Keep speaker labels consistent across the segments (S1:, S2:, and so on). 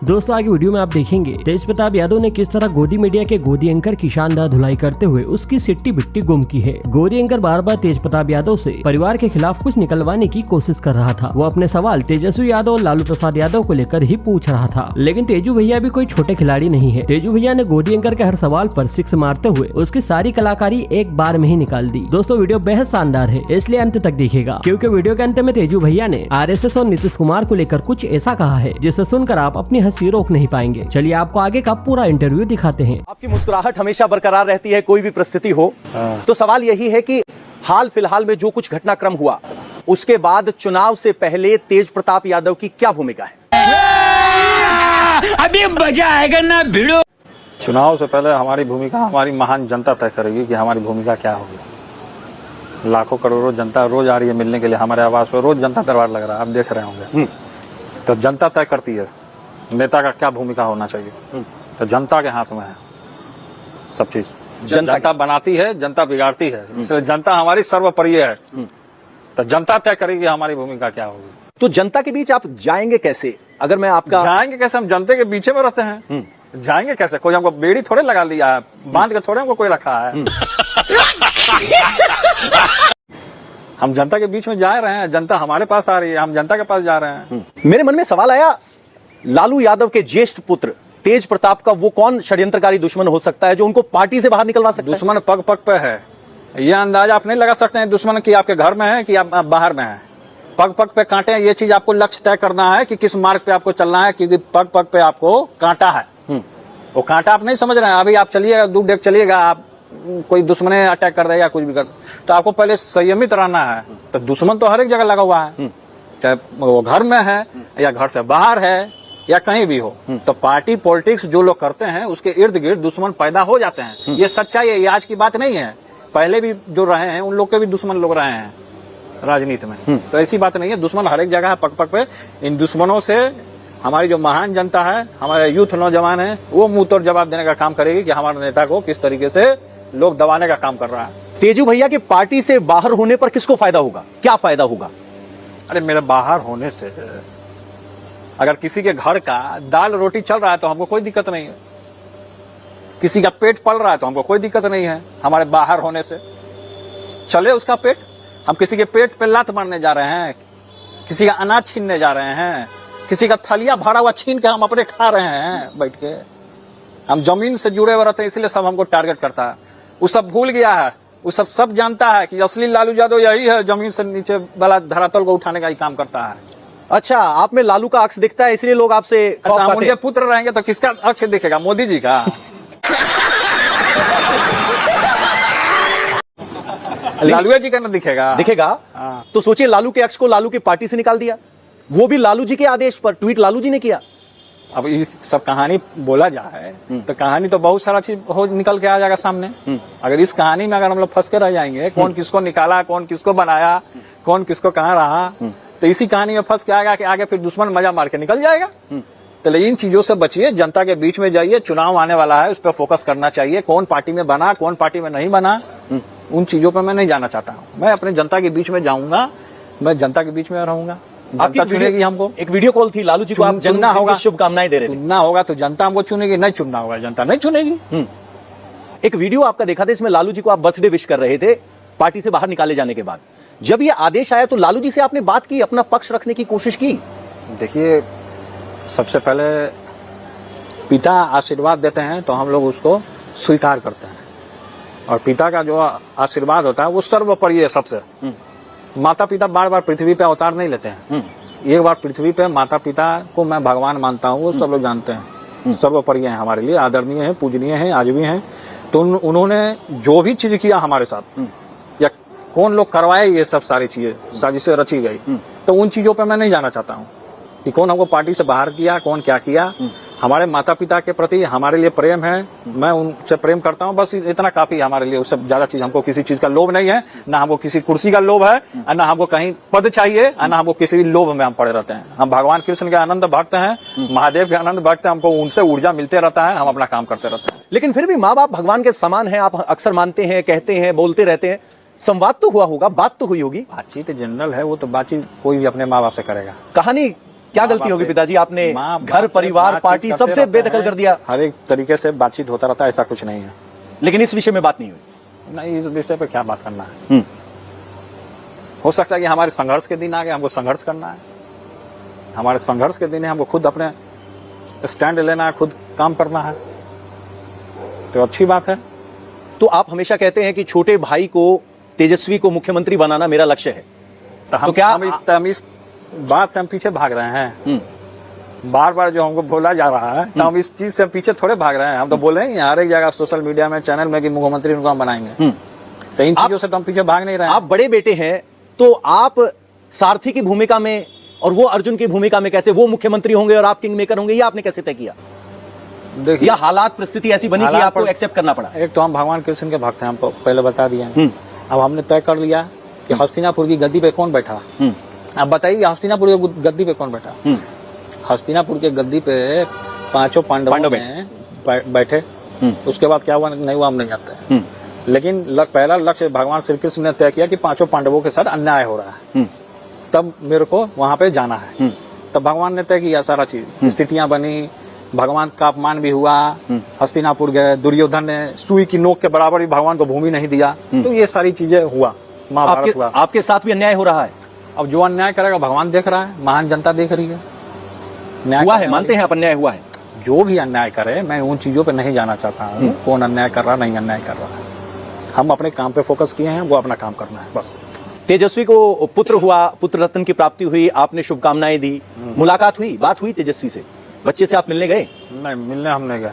S1: दोस्तों आगे वीडियो में आप देखेंगे तेज प्रताप यादव ने किस तरह गोदी मीडिया के गोदी एंकर की शानदार धुलाई करते हुए उसकी सिट्टी बिट्टी गुम की है। गोदी एंकर बार बार तेज प्रताप यादव से परिवार के खिलाफ कुछ निकलवाने की कोशिश कर रहा था। वो अपने सवाल तेजस्वी यादव और लालू प्रसाद यादव को लेकर ही पूछ रहा था, लेकिन तेजू भैया भी कोई छोटे खिलाड़ी नहीं है। तेजू भैया ने गोदी एंकर के हर सवाल पर सिक्स मारते हुए उसकी सारी कलाकारी एक बार में ही निकाल दी। दोस्तों वीडियो बेहद शानदार है, इसलिए अंत तक देखिएगा, क्योंकि वीडियो के अंत में तेजू भैया ने आरएसएस और नीतीश कुमार को लेकर कुछ ऐसा कहा है जिसे सुनकर आप अपनी हंसी रोक नहीं पाएंगे। चलिए आपको आगे का पूरा इंटरव्यू दिखाते हैं।
S2: आपकी मुस्कुराहट हमेशा बरकरार रहती है कोई भी परिस्थिति हो। तो सवाल यही है कि हाल फिलहाल में जो कुछ घटनाक्रम हुआ उसके बाद चुनाव से पहले तेज प्रताप यादव की क्या भूमिका है?
S3: अभी मजा आएगा ना भिड़ो।
S4: चुनाव से पहले हमारी भूमिका हमारी महान जनता तय करेगी कि हमारी भूमिका क्या होगी। लाखों करोड़ों जनता रोज आ रही है मिलने के लिए हमारे आवास पर, रोज जनता दरबार लग रहा है, आप देख रहे होंगे। तो जनता तय करती है नेता का क्या भूमिका होना चाहिए। तो जनता के हाथ में है सब चीज। जनता बनाती है, जनता बिगाड़ती है, इसलिए जनता हमारी सर्वप्रिय है। तो जनता तय करेगी हमारी भूमिका क्या होगी।
S2: तो जनता के बीच आप जाएंगे कैसे? अगर मैं आपका
S4: जाएंगे कैसे? हम जनता के बीच में रहते हैं, जाएंगे कैसे? कोई हमको बेड़ी थोड़े लगा लिया है, बांध के थोड़े हमको कोई रखा है। हम जनता के बीच में जा रहे हैं, जनता हमारे पास आ रही है, हम जनता के पास जा रहे हैं।
S2: मेरे मन में सवाल आया, लालू यादव के ज्येष्ठ पुत्र तेज प्रताप का वो कौन षड्यंत्रकारी दुश्मन हो सकता है जो उनको पार्टी से बाहर निकलवा सकता है?
S4: दुश्मन पग पग पे है, ये अंदाजा आप नहीं लगा सकते हैं दुश्मन की आपके घर में है कि आप बाहर में है। पग पग पे कांटे हैं, ये चीज आपको लक्ष्य तय करना है कि किस मार्ग पे आपको चलना है, क्योंकि पग पग पे आपको कांटा है। वो कांटा आप नहीं समझ रहे हैं। अभी आप चलिएगा, दूर देख चलिएगा, आप कोई दुश्मन अटैक कर देगा, कुछ भी कर, तो आपको पहले संयमित रहना है। तो दुश्मन तो हर एक जगह लगा हुआ है, चाहे वो घर में है या घर से बाहर है या कहीं भी हो। तो पार्टी पॉलिटिक्स जो लोग करते हैं उसके इर्द गिर्द दुश्मन पैदा हो जाते हैं। ये सच्चाई है, ये आज की बात नहीं है। पहले भी जो रहे हैं उन लोग के भी दुश्मन लोग रहे हैं राजनीति में। तो ऐसी बात नहीं है, दुश्मन हर एक जगह है, पग पग पे। इन दुश्मनों से हमारी जो महान जनता है, हमारे यूथ नौजवान है, वो मुंह तोड़ जवाब देने का काम करेगी कि हमारे नेता को किस तरीके से लोग दबाने का काम कर रहा है।
S2: तेजू भैया के पार्टी से बाहर होने पर किसको फायदा होगा, क्या फायदा होगा?
S4: अरे मेरे बाहर होने से अगर किसी के घर का दाल रोटी चल रहा है तो हमको कोई दिक्कत नहीं है। किसी का पेट पल रहा है तो हमको कोई दिक्कत नहीं है। हमारे बाहर होने से चले उसका पेट। हम किसी के पेट पे लात मारने जा रहे हैं, किसी का अनाज छीनने जा रहे हैं, किसी का थलिया भरा हुआ छीन के हम अपने खा रहे हैं बैठ के। हम जमीन से जुड़े हुए रहते हैं, इसलिए सब हमको टारगेट करता है। वो सब भूल गया है, वो सब जानता है कि असली लालू यादव यही है, जमीन से नीचे वाला धरातल को उठाने का ही काम करता है।
S2: अच्छा, आप में लालू का अक्स दिखता है इसलिए लोग आपसे खौफ खाते हैं।
S4: उनके पुत्र रहेंगे तो किसका अक्स दिखेगा? मोदी जी का। लालू जी का ना दिखेगा।
S2: तो सोचिए, लालू के अक्स को लालू की पार्टी से निकाल दिया, वो भी लालू जी के आदेश पर। ट्वीट लालू जी ने किया।
S4: अब ये सब कहानी बोला जाए तो कहानी तो बहुत सारा चीज हो निकल के आ जाएगा सामने। अगर इस कहानी में अगर हम लोग फंस के रह जाएंगे, कौन किसको निकाला, कौन किसको बनाया, कौन किसको कहाँ रहा, तो इसी कहानी में फंस के आएगा कि आगे फिर दुश्मन मजा मार के निकल जाएगा। तो इन चीजों से बचिए, जनता के बीच में जाइए। चुनाव आने वाला है, उस पर फोकस करना चाहिए। कौन पार्टी में बना, कौन पार्टी में नहीं बना, उन चीजों पर मैं नहीं जाना चाहता हूँ। मैं अपने जनता के बीच में जाऊंगा, मैं जनता के बीच में रहूंगा। जनता चुनेगी हमको।
S2: एक वीडियो कॉल थी, लालू जी को आप
S4: चुनना होगा,
S2: शुभकामनाएं दे रहे थे।
S4: चुनना होगा तो जनता हमको चुनेगी, नहीं चुनना होगा जनता नहीं चुनेगी।
S2: एक वीडियो आपका देखा था, इसमें लालू जी को आप बर्थडे विश कर रहे थे पार्टी से बाहर निकाले जाने के बाद। जब ये आदेश आया तो लालू जी से आपने बात की, अपना पक्ष रखने की कोशिश की?
S4: देखिए, सबसे पहले पिता आशीर्वाद देते हैं तो हम लोग उसको स्वीकार करते हैं, और पिता का जो आशीर्वाद होता है वो सर्वोपरि है सबसे। माता पिता बार बार पृथ्वी पे अवतार नहीं लेते हैं। एक बार पृथ्वी पे माता पिता को मैं भगवान मानता हूँ, वो सब लोग जानते हैं, सर्वोपरि हैं हमारे लिए, आदरणीय हैं, पूजनीय हैं, आज भी हैं। तो उन्होंने जो भी चीज किया हमारे साथ, या कौन लोग करवाए ये सब सारी चीजें, साजिशें रची गई, तो उन चीजों पे मैं नहीं जाना चाहता हूँ कि कौन हमको पार्टी से बाहर किया, कौन क्या किया। हमारे माता पिता के प्रति हमारे लिए प्रेम है, मैं उनसे प्रेम करता हूँ, बस इतना काफी है हमारे लिए। उससे ज्यादा चीज हमको किसी चीज का लोभ नहीं है, ना हमको किसी कुर्सी का लोभ है, ना हमको कहीं पद चाहिए, ना हमको किसी भी लोभ में हम पड़े रहते हैं। हम भगवान कृष्ण के आनंद भक्त हैं, महादेव के आनंद भक्त हैं, हमको उनसे ऊर्जा मिलते रहता है, हम अपना काम करते रहते हैं।
S2: लेकिन फिर भी माँ बाप भगवान के समान है, आप अक्सर मानते हैं, कहते हैं, बोलते रहते हैं। संवाद तो हुआ होगा, बात तो हुई होगी।
S4: बातचीत जनरल है, वो तो बातचीत कोई भी अपने माँ बाप से करेगा।
S2: कहानी क्या गलती होगी पिताजी, आपने
S4: माँ
S2: घर
S4: बाप से
S2: परिवार
S4: बातचीत
S2: पार्टी
S4: करते
S2: सबसे
S4: रहते
S2: बेदखल
S4: हैं।
S2: कर दिया,
S4: हर एक तरीके से बातचीत होता रहता है, ऐसा कुछ नहीं है।
S2: लेकिन इस विषय में बात नहीं हुई।
S4: नहीं, इस विषय पे क्या बात करना है। हो सकता है कि हमारे संघर्ष के दिन आ गए, हमको संघर्ष करना है। हमारे संघर्ष के दिन है, हमको खुद अपने स्टैंड लेना है, खुद काम करना है, तो अच्छी बात है।
S2: तो आप हमेशा कहते हैं कि छोटे भाई को, तेजस्वी को मुख्यमंत्री बनाना मेरा लक्ष्य है,
S4: तो
S2: क्या
S4: हम इस बात से हम पीछे भाग रहे हैं? बार बार जो हमको बोला जा रहा है, तो हम इस चीज से पीछे थोड़े भाग रहे हैं। हम तो बोल रहे हैं हर एक जगह सोशल मीडिया में, चैनल में कि मुख्यमंत्री उनको हम बनाएंगे, तो इन चीजों से तो हम पीछे भाग नहीं रहे हैं।
S2: आप बड़े बेटे हैं, तो आप सारथी की भूमिका में और वो अर्जुन की भूमिका में कैसे, वो मुख्यमंत्री होंगे और आप किंग मेकर होंगे, ये आपने कैसे तय किया?
S4: देखिए,
S2: या हालात परिस्थिति ऐसी बनी कि
S4: हालात
S2: आपको
S4: पर-
S2: एक्सेप्ट करना पड़ा?
S4: एक तो हम भगवान कृष्ण के भक्त हैं, हमको पहले बता दिया। अब हमने तय कर लिया कि हस्तिनापुर की गद्दी पे कौन बैठा। अब बताइए हस्तिनापुर की गद्दी पे कौन बैठा? हस्तिनापुर के गद्दी पे पांचों पांडवों में बैठे। उसके बाद क्या हुआ नहीं हुआ हम नहीं जानते, लेकिन पहला लक्ष्य भगवान श्री कृष्ण ने तय किया कि पांचों पांडवों के साथ अन्याय हो रहा है, तब मेरे को वहां पे जाना है। तब भगवान ने तय किया सारा चीज, स्थितियां बनी, भगवान का अपमान भी हुआ, हस्तिनापुर गए, दुर्योधन ने सुई की नोक के बराबर भी भगवान को भूमि नहीं दिया, तो ये सारी चीजें हुआ, महाभारत हुआ।
S2: आपके साथ भी अन्याय हो रहा है?
S4: अब जो अन्याय करेगा भगवान देख रहा है, महान जनता देख रही है। न्याय
S2: हुआ है, मानते हैं आप अन्याय हुआ है?
S4: जो भी अन्याय करे, मैं उन चीजों पे नहीं जाना चाहता हूँ, कौन अन्याय कर रहा नहीं अन्याय कर रहा है। हम अपने काम पे फोकस किए हैं, वो अपना काम करना है बस।
S2: तेजस्वी को पुत्र हुआ, पुत्र रत्न की प्राप्ति हुई, आपने शुभकामनाएं दी, मुलाकात हुई, बात हुई तेजस्वी से, बच्चे से आप मिलने गए?
S4: नहीं, मिलने हम नहीं गए,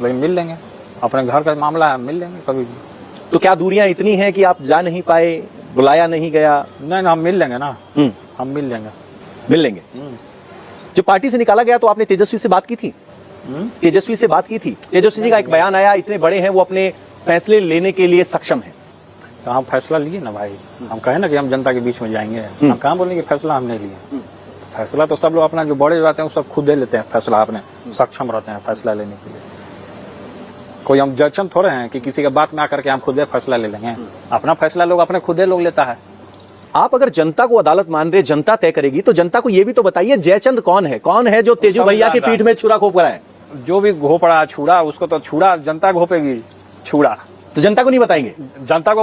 S4: लेकिन मिल लेंगे, अपने घर का मामला है, मिल लेंगे कभी भी।
S2: तो क्या दूरियां इतनी हैं कि आप जा नहीं पाए, बुलाया नहीं गया?
S4: नहीं, हम मिल लेंगे ना, हम मिल लेंगे।
S2: मिल लेंगे। जब पार्टी से निकाला गया तो आपने तेजस्वी से बात की थी? तेजस्वी से बात की थी? तेजस्वी जी का एक बयान आया, इतने बड़े हैं, वो अपने फैसले लेने के लिए सक्षम है।
S4: तो हम फैसला लिए ना भाई, हम कहे ना कि हम जनता के बीच में जाएंगे, हम कहाँ बोलेंगे फैसला हमने लिए। फैसला तो सब लोग अपना, जो बड़े जाते हैं वो सब खुद दे लेते हैं फैसला, अपने सक्षम रहते हैं फैसला लेने के लिए। कोई हम जजन थोड़े हैं कि किसी के बात में आकर के हम खुद फैसला ले लेंगे। अपना फैसला लोग अपने खुद लोग लेता है।
S2: आप अगर जनता को अदालत मान रहे, जनता तय करेगी, तो जनता को ये भी तो बताइए जयचंद कौन है? कौन है जो तेजू भैया की पीठ में छुरा घोप रहा है?
S4: जो भी घोप रहा है छुरा, उसको तो छुरा जनता घोपेगी छुरा।
S2: तो जनता को नहीं बताएंगे?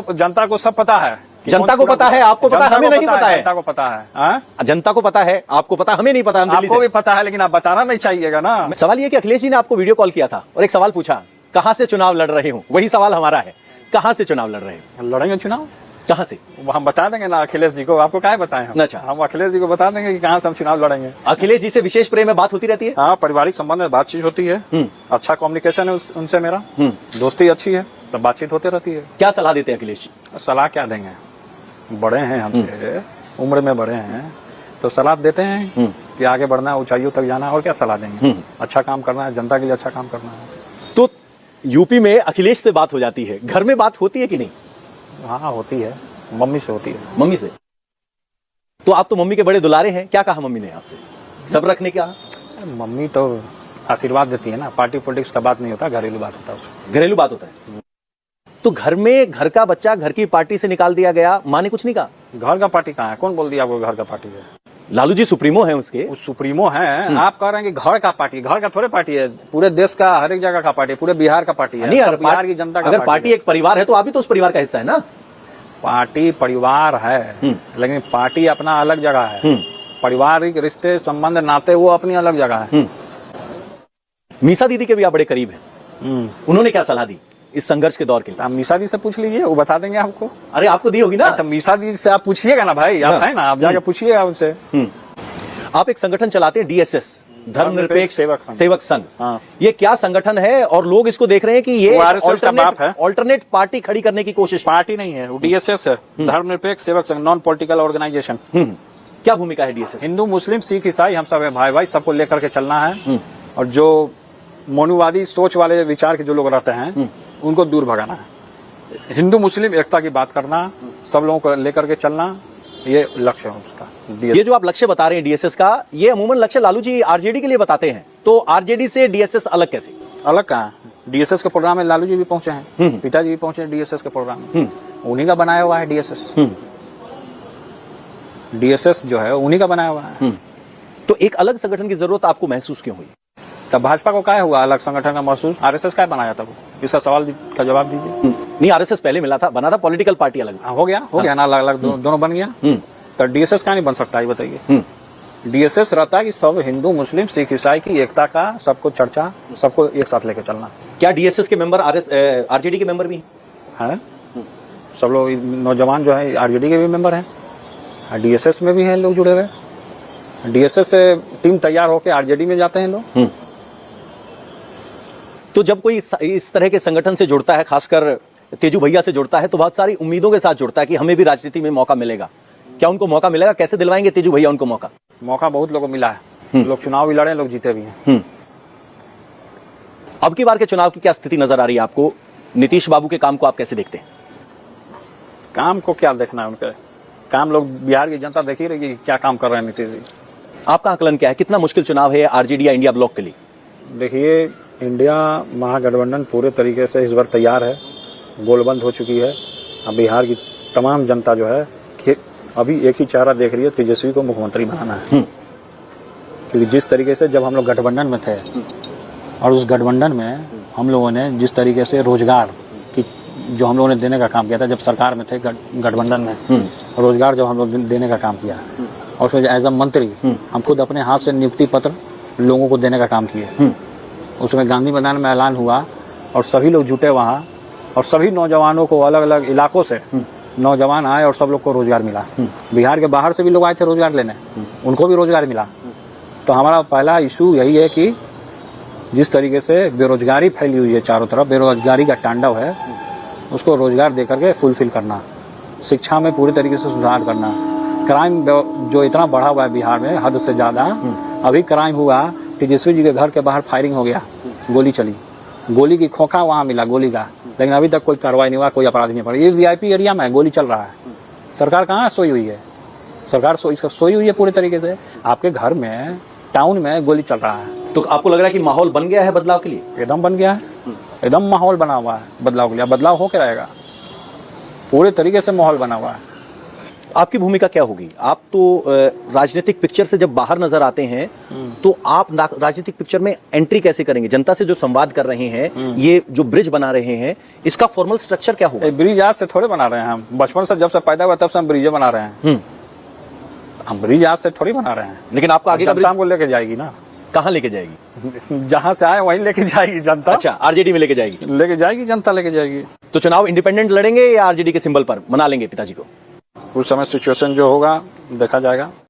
S4: जनता को सब पता है।
S2: जनता को पता है, आपको पता है, हमें नहीं पता है।
S4: जनता को पता है,
S2: जनता को पता है, आपको पता, हमें नहीं पता।
S4: आपको भी पता है, लेकिन आप बताना नहीं चाहिएगा ना।
S2: सवाल ये कि अखिलेश जी ने आपको वीडियो कॉल किया था और एक सवाल पूछा, कहां से चुनाव लड़ रहे हो? वही सवाल हमारा है, कहां से चुनाव लड़ रहे हो?
S4: लड़ेंगे चुनाव,
S2: कहां से?
S4: हम बता देंगे ना अखिलेश जी को। आपको क्या बताएं हम?
S2: अच्छा।
S4: हम अखिलेश जी को बता देंगे कि कहां से हम चुनाव लड़ेंगे।
S2: अखिलेश जी से विशेष प्रेम में बात होती रहती है?
S4: हाँ, पारिवारिक संबंध में बातचीत होती है, अच्छा कम्युनिकेशन है उनसे मेरा, दोस्ती अच्छी है, तो बातचीत होती रहती है।
S2: क्या सलाह देते हैं अखिलेश जी?
S4: सलाह क्या देंगे, बड़े हैं हमसे, उम्र में बड़े हैं, तो सलाह देते हैं कि आगे बढ़ना है, ऊंचाइयों तक जाना है, और क्या सलाह देंगे? अच्छा काम करना है, जनता के लिए अच्छा काम करना है।
S2: तो यूपी में अखिलेश से बात हो जाती है, घर में बात होती है कि नहीं?
S4: हाँ, होती है, मम्मी से होती है।
S2: मम्मी से? तो आप तो मम्मी के बड़े दुलारे हैं, क्या कहा मम्मी ने आपसे? सब रखने क्या?
S4: मम्मी तो आशीर्वाद देती है ना, पार्टी पॉलिटिक्स का बात नहीं होता, घरेलू बात होता है उसमें।
S2: घरेलू बात होता है। तो घर में घर का बच्चा घर की पार्टी से निकाल दिया गया, माँ ने कुछ नहीं कहा?
S4: घर का पार्टी कहाँ है? कौन बोल दिया आपको घर का पार्टी है?
S2: लालू जी सुप्रीमो है उसके।
S4: वो सुप्रीमो है, आप कह रहे हैं कि घर का पार्टी, घर का थोड़े पार्टी है, पूरे देश का हर एक जगह का पार्टी, पूरे बिहार का पार्टी है।
S2: नहीं,
S4: सब बिहार की जनता का
S2: अगर पार्टी एक परिवार है तो आप भी तो उस परिवार का हिस्सा है ना?
S4: पार्टी परिवार है, लेकिन पार्टी अपना अलग जगह है, पारिवारिक रिश्ते संबंध नाते वो अपनी अलग जगह है।
S2: मीसा दीदी के भी आप बड़े करीब हैं, उन्होंने क्या सलाह दी इस संघर्ष के दौर के लिए?
S4: आप मीसा जी से पूछ लीजिए, वो बता देंगे आपको।
S2: अरे आपको दी होगी ना?
S4: तो मीसा जी से आप पूछिएगा ना भाई, आप है ना, आप जाके पूछिएगा उनसे।
S2: आप एक संगठन चलाते हैं, DSS, धर्मनिरपेक्ष सेवक संघ।
S4: हाँ।
S2: ये क्या संगठन है? और लोग इसको देख रहे हैं कि ये
S4: RSS का बाप है।
S2: ऑल्टरनेट पार्टी खड़ी करने की कोशिश।
S4: पार्टी नहीं है, वो DSS है, धर्मनिरपेक्ष Sevak Sangh, non political organisation.
S2: क्या भूमिका है DSS?
S4: हिंदू मुस्लिम सिख ईसाई हम सब है, भाई भाई, सबको लेकर के चलना है। और जो मनुवादी सोच वाले विचार के जो लोग रहते हैं उनको दूर भगाना है। हिंदू मुस्लिम एकता की बात करना, सब लोगों को लेकर के चलना, ये लक्ष्य है उसका।
S2: ये जो आप लक्ष्य बता रहे हैं DSS का, ये अमूमन लक्ष्य लालू जी RJD के लिए बताते हैं, तो RJD से DSS अलग कैसे?
S4: अलग कहाँ है? DSS के प्रोग्राम में लालू जी भी पहुंचे हैं, पिताजी भी पहुंचे हैं DSS के प्रोग्राम में, उन्हीं का बनाया हुआ है DSS। DSS जो है उन्हीं का बनाया हुआ है।
S2: तो एक अलग संगठन की जरूरत आपको महसूस क्यों हुई?
S4: तब भाजपा को क्या हुआ अलग संगठन का महसूस? आरएसएस क्या बनाया था वो? इसका सवाल का जवाब दीजिए।
S2: नहीं, आरएसएस पहले मिला था, बना था पॉलिटिकल पार्टी अलग।
S4: हो गया ना, अलग अलग दोनों बन गया। तो डीएसएस क्या नहीं बन सकता, ये बताइए। डीएसएस रहता है कि सब हिंदू मुस्लिम सिख ईसाई की एकता का, सबको चर्चा, सबको एक साथ लेकर चलना।
S2: क्या डीएसएस के मेंबर आरजेडी के मेंबर भी
S4: है? सब लोग नौजवान जो है आरजेडी के भी मेंबर हैं, डीएसएस में भी हैं लोग जुड़े हुए। डीएसएस से टीम तैयार होकर आरजेडी में जाते हैं लोग।
S2: तो जब कोई इस तरह के संगठन से जुड़ता है, खासकर तेजू भैया से जुड़ता है, तो बहुत सारी उम्मीदों के साथ जुड़ता है कि हमें भी राजनीति में मौका मिलेगा। क्या उनको मौका मिलेगा? कैसे दिलवाएंगे तेजू भैया उनको मौका?
S4: मौका बहुत लोगों को मिला है, लोग चुनाव भी लड़े, लोग जीते भी हैं।
S2: अब की बार के चुनाव की क्या स्थिति नजर आ रही है आपको? नीतीश बाबू के काम को आप कैसे देखते हैं?
S4: काम को क्या देखना है उनके काम, लोग बिहार की जनता देख ही रही है क्या काम कर रहे हैं नीतीश जी।
S2: आपका आकलन क्या है, कितना मुश्किल चुनाव है आरजेडी या इंडिया ब्लॉक के लिए?
S4: देखिए, इंडिया महागठबंधन पूरे तरीके से इस बार तैयार है, गोलबंद हो चुकी है। अब बिहार की तमाम जनता जो है अभी एक ही चेहरा देख रही है, तेजस्वी को मुख्यमंत्री बनाना है। क्योंकि जिस तरीके से जब हम लोग गठबंधन में थे और उस गठबंधन में हम लोगों ने जिस तरीके से रोजगार की जो हम लोगों ने देने का काम किया था, जब सरकार में थे गठबंधन में, रोजगार जब हम लोग देने का काम किया और उसमें एज अ मंत्री हम खुद अपने हाथ से नियुक्ति पत्र लोगों को देने का काम किए। उसमें गांधी मैदान में ऐलान हुआ और सभी लोग जुटे वहाँ, और सभी नौजवानों को अलग अलग इलाकों से नौजवान आए और सब लोग को रोजगार मिला। बिहार के बाहर से भी लोग आए थे रोजगार लेने, उनको भी रोजगार मिला। तो हमारा पहला इशू यही है कि जिस तरीके से बेरोजगारी फैली हुई है चारों तरफ, बेरोजगारी का तांडव है, उसको रोजगार देकर के फुलफिल करना, शिक्षा में पूरी तरीके से सुधार करना। क्राइम जो इतना बढ़ा हुआ है बिहार में हद से ज्यादा, अभी क्राइम हुआ, तेजस्वी जी के घर के बाहर फायरिंग हो गया, गोली चली, गोली की खोखा वहां मिला गोली का, लेकिन अभी तक कोई कार्रवाई नहीं हुआ, कोई अपराध नहीं पड़ा। ये वीआईपी एरिया में गोली चल रहा है, सरकार कहाँ सोई हुई है? सरकार सोई हुई है पूरे तरीके से। आपके घर में टाउन में गोली चल रहा है।
S2: तो आपको लग रहा है कि माहौल बन गया है बदलाव के लिए?
S4: एकदम बन गया है, एकदम माहौल बना हुआ है बदलाव के लिए। बदलाव हो के रहेगा, पूरे तरीके से माहौल बना हुआ है।
S2: आपकी भूमिका क्या होगी? आप तो राजनीतिक पिक्चर से जब बाहर नजर आते हैं, तो आप राजनीतिक पिक्चर में एंट्री कैसे करेंगे? जनता से जो संवाद कर रहे हैं, ये जो ब्रिज बना रहे हैं, इसका फॉर्मल स्ट्रक्चर क्या होगा?
S4: ब्रिज आज से थोड़े बना रहे हैं हम, बचपन से जब से पैदा हुआ तब से हम ब्रिज बना रहे हैं। हम ब्रिज आज से थोड़ी बना रहे हैं।
S2: लेकिन आपको आगे का
S4: जनता को लेके जाएगी ना।
S2: कहाँ लेके जाएगी?
S4: जहां से आए वहीं लेके जाएगी जनता।
S2: अच्छा, आरजेडी में लेके जाएगी?
S4: जनता लेके जाएगी।
S2: तो चुनाव इंडिपेंडेंट लड़ेंगे या आरजेडी के सिंबल पर मना लेंगे पिताजी को?
S4: उस समय सिचुएशन जो होगा देखा जाएगा।